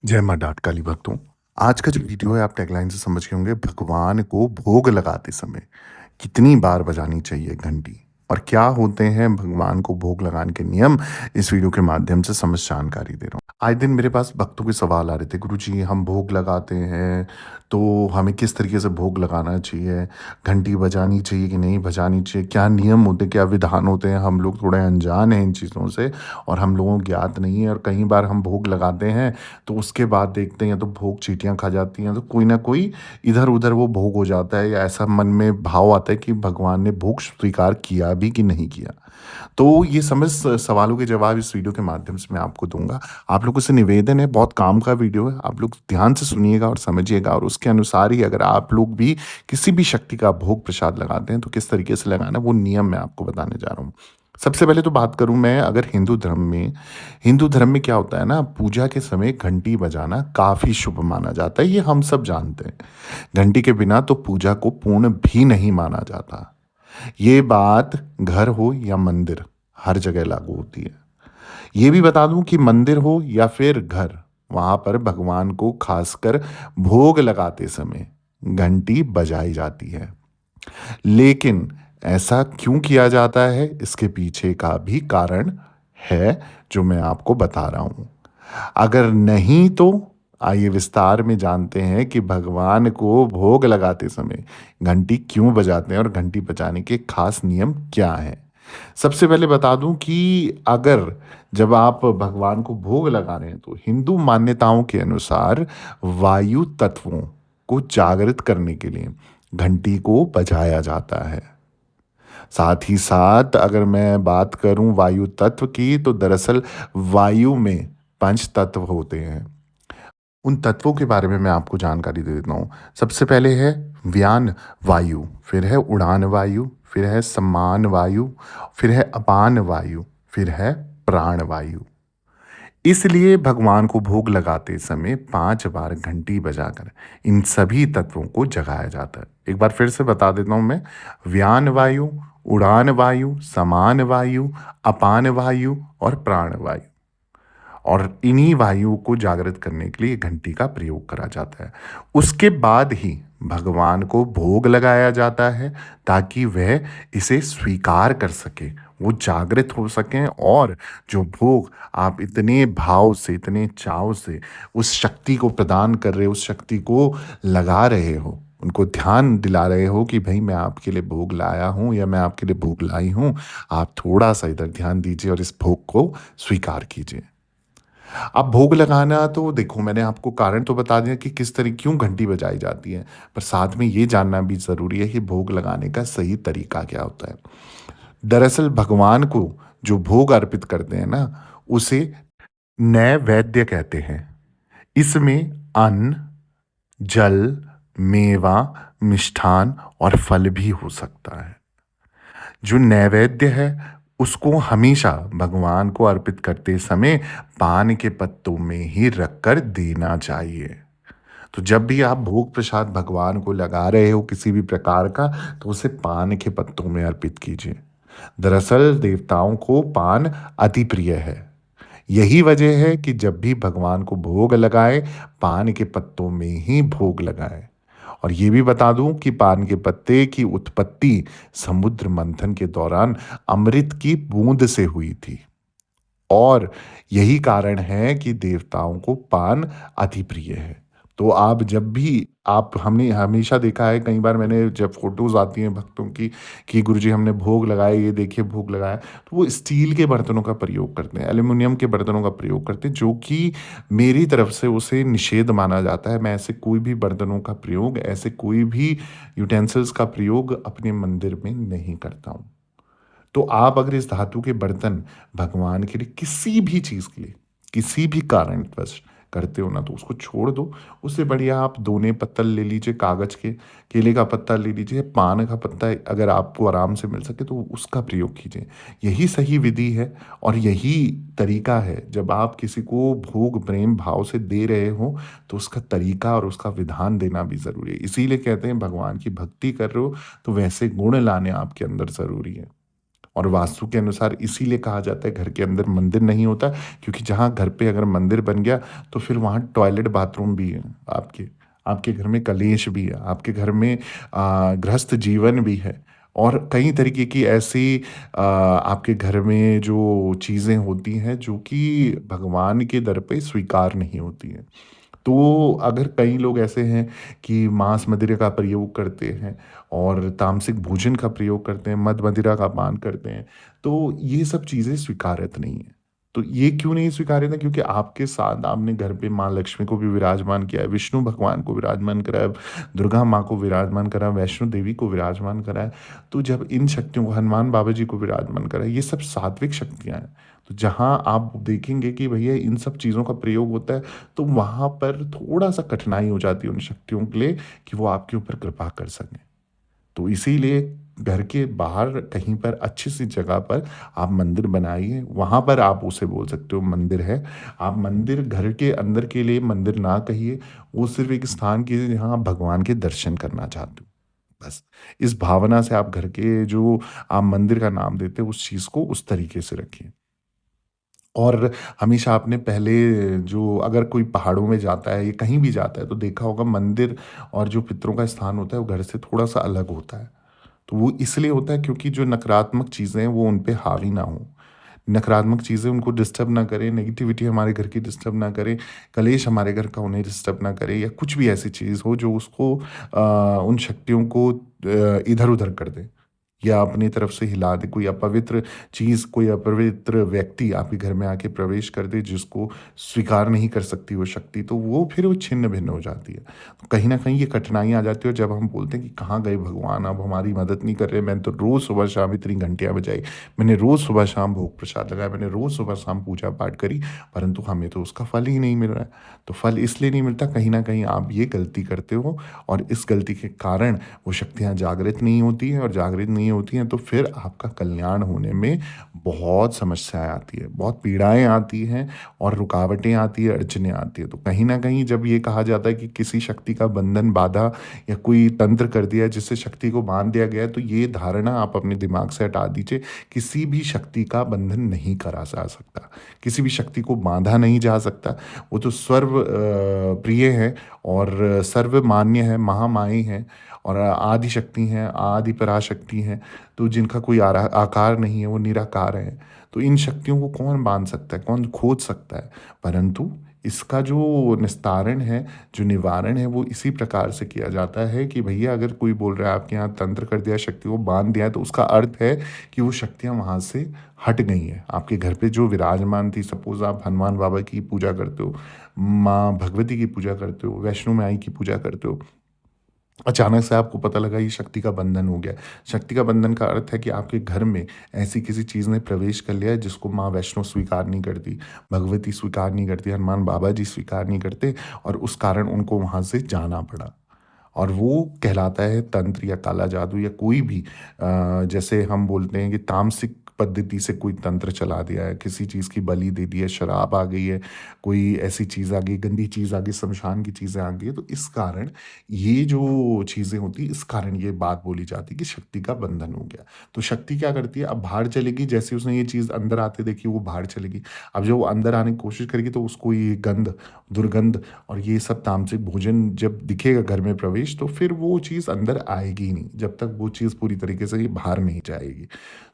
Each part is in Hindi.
जय माँ डाट काली भक्तों। आज का जो वीडियो है आप टैगलाइन से समझ गए होंगे, भगवान को भोग लगाते समय कितनी बार बजानी चाहिए घंटी और क्या होते हैं भगवान को भोग लगाने के नियम, इस वीडियो के माध्यम से समझ जानकारी दे रहा हूँ। आए दिन मेरे पास भक्तों के सवाल आ रहे थे, गुरुजी हम भोग लगाते हैं तो हमें किस तरीके से भोग लगाना चाहिए, घंटी बजानी चाहिए कि नहीं बजानी चाहिए, क्या नियम होते हैं, क्या विधान होते हैं। हम लोग थोड़े अनजान हैं इन चीज़ों से और हम लोगों को ज्ञात नहीं है, और कई बार हम भोग लगाते हैं तो उसके बाद देखते हैं तो भोग चींटियाँ खा जाती हैं, तो कोई ना कोई इधर उधर वो भोग हो जाता है, या ऐसा मन में भाव आता है कि भगवान ने भोग स्वीकार किया भी कि नहीं किया। तो ये समझ सवालों के जवाब इस वीडियो के माध्यम से मैं आपको दूंगा। आप लोगों से निवेदन है, बहुत काम का वीडियो है, आप लोग ध्यान से सुनिएगा और समझिएगा, और उसके अनुसार ही अगर आप लोग भी किसी भी शक्ति का भोग प्रसाद लगाते हैं तो किस तरीके से लगाना, वो नियम मैं आपको बताने जा रहा हूँ। सबसे पहले तो बात करूं मैं, अगर हिंदू धर्म में क्या होता है ना, पूजा के समय घंटी बजाना काफी शुभ माना जाता है, ये हम सब जानते हैं। घंटी के बिना तो पूजा को पूर्ण भी नहीं माना जाता। ये बात घर हो या मंदिर, हर जगह लागू होती है। ये भी बता दूं कि मंदिर हो या फिर घर, वहां पर भगवान को खासकर भोग लगाते समय घंटी बजाई जाती है। लेकिन ऐसा क्यों किया जाता है, इसके पीछे का भी कारण है जो मैं आपको बता रहा हूं। अगर नहीं तो आइए विस्तार में जानते हैं कि भगवान को भोग लगाते समय घंटी क्यों बजाते हैं और घंटी बजाने के खास नियम क्या हैं। सबसे पहले बता दूं कि अगर जब आप भगवान को भोग लगा रहे हैं तो हिंदू मान्यताओं के अनुसार वायु तत्वों को जागृत करने के लिए घंटी को बजाया जाता है। साथ ही साथ अगर मैं बात करूं वायु तत्व की, तो दरअसल वायु में पंच तत्व होते हैं। उन तत्वों के बारे में मैं आपको जानकारी दे देता हूँ। सबसे पहले है व्यान वायु, फिर है उड़ान वायु, फिर है सम्मान वायु, फिर है अपान वायु, फिर है प्राण वायु। इसलिए भगवान को भोग लगाते समय 5 बार घंटी बजाकर इन सभी तत्वों को जगाया जाता है। एक बार फिर से बता देता हूँ मैं, व्यान वायु, उड़ान वायु, समान वायु, अपान वायु और प्राण वायु। और इन्हीं वायुओं को जागृत करने के लिए घंटी का प्रयोग करा जाता है। उसके बाद ही भगवान को भोग लगाया जाता है, ताकि वह इसे स्वीकार कर सके, वो जागृत हो सकें, और जो भोग आप इतने भाव से, इतने चाव से उस शक्ति को प्रदान कर रहे हो, उस शक्ति को लगा रहे हो, उनको ध्यान दिला रहे हो कि भाई मैं आपके लिए भोग लाया हूँ या मैं आपके लिए भोग लाई हूँ, आप थोड़ा सा इधर ध्यान दीजिए और इस भोग को स्वीकार कीजिए। अब भोग लगाना तो देखो, मैंने आपको कारण तो बता दिया कि किस तरह क्यों घंटी बजाई जाती है, पर साथ में ये जानना भी ज़रूरी है कि भोग लगाने का सही तरीका क्या होता है। दरअसल भगवान को जो भोग अर्पित करते हैं ना, उसे नैवेद्य कहते हैं। इसमें अन्न, जल, मेवा, मिष्ठान और फल भी हो सकता है। जो नैवेद्य है उसको हमेशा भगवान को अर्पित करते समय पान के पत्तों में ही रखकर देना चाहिए। तो जब भी आप भोग प्रसाद भगवान को लगा रहे हो किसी भी प्रकार का, तो उसे पान के पत्तों में अर्पित कीजिए। दरअसल देवताओं को पान अति प्रिय है। यही वजह है कि जब भी भगवान को भोग लगाए, पान के पत्तों में ही भोग लगाए। और ये भी बता दूं कि पान के पत्ते की उत्पत्ति समुद्र मंथन के दौरान अमृत की बूंद से हुई थी, और यही कारण है कि देवताओं को पान अति प्रिय है। तो आप जब भी आप हमने हमेशा देखा है, कई बार मैंने जब फोटोज आती हैं भक्तों की कि गुरुजी हमने भोग लगाया, ये देखिए भोग लगाया, तो वो स्टील के बर्तनों का प्रयोग करते हैं, एल्यूमिनियम के बर्तनों का प्रयोग करते हैं, जो कि मेरी तरफ से उसे निषेध माना जाता है। मैं ऐसे कोई भी बर्तनों का प्रयोग, ऐसे कोई भी यूटेंसिल्स का प्रयोग अपने मंदिर में नहीं करता हूँ। तो आप अगर इस धातु के बर्तन भगवान के लिए किसी भी चीज़ के लिए किसी भी कारणवश करते हो ना, तो उसको छोड़ दो। उससे बढ़िया आप दोने पत्तल ले लीजिए कागज के, केले का पत्ता ले लीजिए, पान का पत्ता अगर आपको आराम से मिल सके तो उसका प्रयोग कीजिए। यही सही विधि है और यही तरीका है। जब आप किसी को भोग प्रेम भाव से दे रहे हो, तो उसका तरीका और उसका विधान देना भी ज़रूरी है। इसीलिए कहते हैं भगवान की भक्ति कर रहे हो तो वैसे गुण लाने आपके अंदर ज़रूरी है। और वास्तु के अनुसार इसीलिए कहा जाता है घर के अंदर मंदिर नहीं होता, क्योंकि जहाँ घर पे अगर मंदिर बन गया तो फिर वहाँ टॉयलेट बाथरूम भी है आपके, आपके घर में कलेश भी है, आपके घर में गृहस्थ जीवन भी है, और कई तरीके की ऐसी आपके घर में जो चीज़ें होती हैं जो कि भगवान के दर पे स्वीकार नहीं होती हैं। तो अगर कई लोग ऐसे हैं कि मांस मदिरा का प्रयोग करते हैं और तामसिक भोजन का प्रयोग करते हैं, मद मदिरा का पान करते हैं, तो ये सब चीज़ें स्वीकार्यत नहीं है। तो ये क्यों नहीं स्वीकार्यत है? क्योंकि आपके साथ आपने घर पे माँ लक्ष्मी को भी विराजमान किया है, विष्णु भगवान को विराजमान करा है, दुर्गा माँ को विराजमान करा है, वैष्णो देवी को विराजमान करा है। तो जब इन शक्तियों को, हनुमान बाबा जी को विराजमान करा है, ये सब सात्विक शक्तियाँ हैं। तो जहाँ आप देखेंगे कि भैया इन सब चीज़ों का प्रयोग होता है, तो वहाँ पर थोड़ा-सा कठिनाई हो जाती है उन शक्तियों के लिए कि वो आपके ऊपर कृपा कर सकें। तो इसीलिए घर के बाहर कहीं पर अच्छी-सी जगह पर आप मंदिर बनाइए, वहाँ पर आप उसे बोल सकते हो मंदिर है। आप मंदिर घर के अंदर के लिए मंदिर ना कहिए, वो सिर्फ़ एक स्थान कीजिए जहाँ आप भगवान के दर्शन करना चाहते हो, बस। इस भावना से आप घर के जो आप मंदिर का नाम देते हो, उस चीज़ को उस तरीके से रखिए। और हमेशा आपने पहले जो अगर कोई पहाड़ों में जाता है या कहीं भी जाता है तो देखा होगा मंदिर और जो पितरों का स्थान होता है वो घर से थोड़ा-सा अलग होता है। तो वो इसलिए होता है क्योंकि जो नकारात्मक चीज़ें हैं वो उन पे हावी ना हों। नकारात्मक चीज़ें उनको डिस्टर्ब ना करें, नेगेटिविटी हमारे घर की डिस्टर्ब ना करे, कलेश हमारे घर का उन्हें डिस्टर्ब ना करे, या कुछ भी ऐसी चीज़ हो जो उसको उन शक्तियों को इधर-उधर कर दे या अपनी तरफ से हिला दे। कोई अपवित्र चीज़, कोई अपवित्र व्यक्ति आपके घर में आके प्रवेश कर दे जिसको स्वीकार नहीं कर सकती वो शक्ति, तो वो फिर वो छिन्न-भिन्न हो जाती है। तो कहीं न कहीं ये कठिनाई आ जाती है, और जब हम बोलते हैं कि कहाँ गए भगवान, अब हमारी मदद नहीं कर रहे, मैंने तो रोज़ सुबह-शाम इतनी घंटियाँ बजाई, मैंने रोज़ सुबह-शाम भोग प्रसाद लगाया, मैंने रोज़ सुबह-शाम पूजा-पाठ करी, परंतु हमें तो उसका फल ही नहीं मिल रहा है। तो फल इसलिए नहीं मिलता, कहीं न कहीं आप ये गलती करते हो, और इस गलती के कारण वो शक्तियाँ जागृत नहीं होती हैं, और जागृत नहीं होती हैं तो फिर आपका कल्याण होने में बहुत समस्याएँ आती हैं, बहुत पीड़ाएँ आती हैं, और रुकावटें आती हैं, अड़चनें आती हैं। तो कहीं न कहीं जब ये कहा जाता है कि किसी शक्ति का बंधन, बाधा या कोई तंत्र कर दिया है जिससे शक्ति को बाँध दिया गया है, तो ये धारणा आप अपने दिमाग से हटा दीजिए। किसी भी शक्ति का बंधन नहीं करा जा सकता, किसी भी शक्ति को बाँधा नहीं जा सकता। वो तो प्रिय है और सर्वमान्य है, महामाई है, और आदि शक्ति हैं, आदि पराशक्ति हैं, तो जिनका कोई आकार नहीं है, वो निराकार हैं। तो इन शक्तियों को कौन बाँध सकता है, कौन खोज सकता है? परंतु इसका जो निस्तारण है, जो निवारण है, वो इसी प्रकार से किया जाता है कि भैया अगर कोई बोल रहा है आपके यहाँ तंत्र कर दिया, शक्ति को बाँध दिया है, तो उसका अर्थ है कि वो शक्तियाँ वहाँ से हट गई हैं। आपके घर पे जो विराजमान थी, सपोज़ आप हनुमान बाबा की पूजा करते हो, माँ भगवती की पूजा करते हो, वैष्णो माई की पूजा करते हो, अचानक से आपको पता लगा ये शक्ति का बंधन हो गया। शक्ति का बंधन का अर्थ है कि आपके घर में ऐसी किसी चीज़ ने प्रवेश कर लिया है जिसको माँ वैष्णो स्वीकार नहीं करती, भगवती स्वीकार नहीं करती, हनुमान बाबा जी स्वीकार नहीं करते, और उस कारण उनको वहाँ से जाना पड़ा। और वो कहलाता है तंत्र या काला जादू, या कोई भी जैसे हम बोलते हैं कि तामसिक पद्धति से कोई तंत्र चला दिया है, किसी चीज़ की बलि दे दी है, शराब आ गई है, कोई ऐसी चीज़ आ गई, गंदी चीज़ आ गई, श्मशान की चीज़ें आ गई है, तो इस कारण ये जो चीज़ें होती हैं, इस कारण ये बात बोली जाती है कि शक्ति का बंधन हो गया। तो शक्ति क्या करती है, अब बाहर चलेगी, जैसे उसने ये चीज़ अंदर आते देखी वो बाहर चलेगी। अब जब वो अंदर आने की कोशिश करेगी तो उसको ये गंध, दुर्गंध और ये सब तामसिक भोजन जब दिखेगा घर में प्रवेश, तो फिर वो चीज़ अंदर आएगी ही नहीं, जब तक वो चीज़ पूरी तरीके से ये बाहर नहीं जाएगी।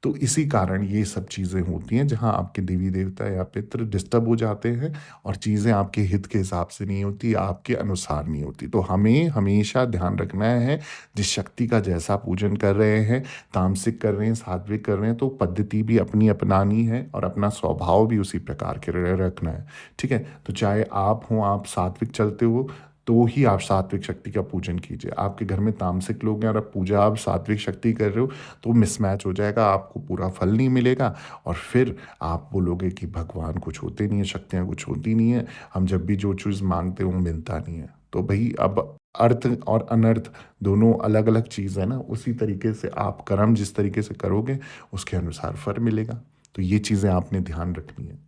तो इसी कारण ये सब चीज़ें होती हैं जहाँ आपके देवी-देवता या पितृ डिस्टर्ब हो जाते हैं, और चीज़ें आपके हित के हिसाब से नहीं होती, आपके अनुसार नहीं होती। तो हमें हमेशा ध्यान रखना है, जिस शक्ति का जैसा पूजन कर रहे हैं, तामसिक कर रहे हैं, सात्विक कर रहे हैं, तो पद्धति भी अपनी अपनानी है, और अपना स्वभाव भी उसी प्रकार के रखना है। ठीक है? तो चाहे आप हों, आप सात्विक चलते हो, तो ही आप सात्विक शक्ति का पूजन कीजिए। आपके घर में तामसिक लोग हैं और आप पूजा आप सात्विक शक्ति कर रहे हो, तो मिसमैच हो जाएगा, आपको पूरा फल नहीं मिलेगा, और फिर आप बोलोगे कि भगवान कुछ होते नहीं है, शक्तियाँ कुछ होती नहीं है, हम जब भी जो चीज़ माँगते हैं वो मिलता नहीं है। तो भई अब अर्थ और अनर्थ दोनों अलग-अलग चीज़ है ना, उसी तरीके से आप कर्म जिस तरीके से करोगे, उसके अनुसार फल मिलेगा। तो ये चीज़ें आपने ध्यान रखनी है।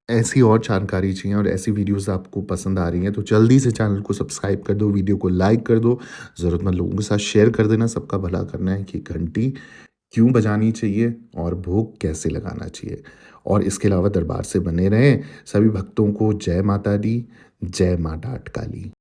ऐसी और जानकारी चाहिए और ऐसी वीडियोस आपको पसंद आ रही हैं तो जल्दी से चैनल को सब्सक्राइब कर दो, वीडियो को लाइक कर दो, ज़रूरतमंद लोगों के साथ शेयर कर देना। सबका भला करना है कि घंटी क्यों बजानी चाहिए और भोग कैसे लगाना चाहिए। और इसके अलावा दरबार से बने रहें। सभी भक्तों को जय माता दी, जय माँ डाठ काली।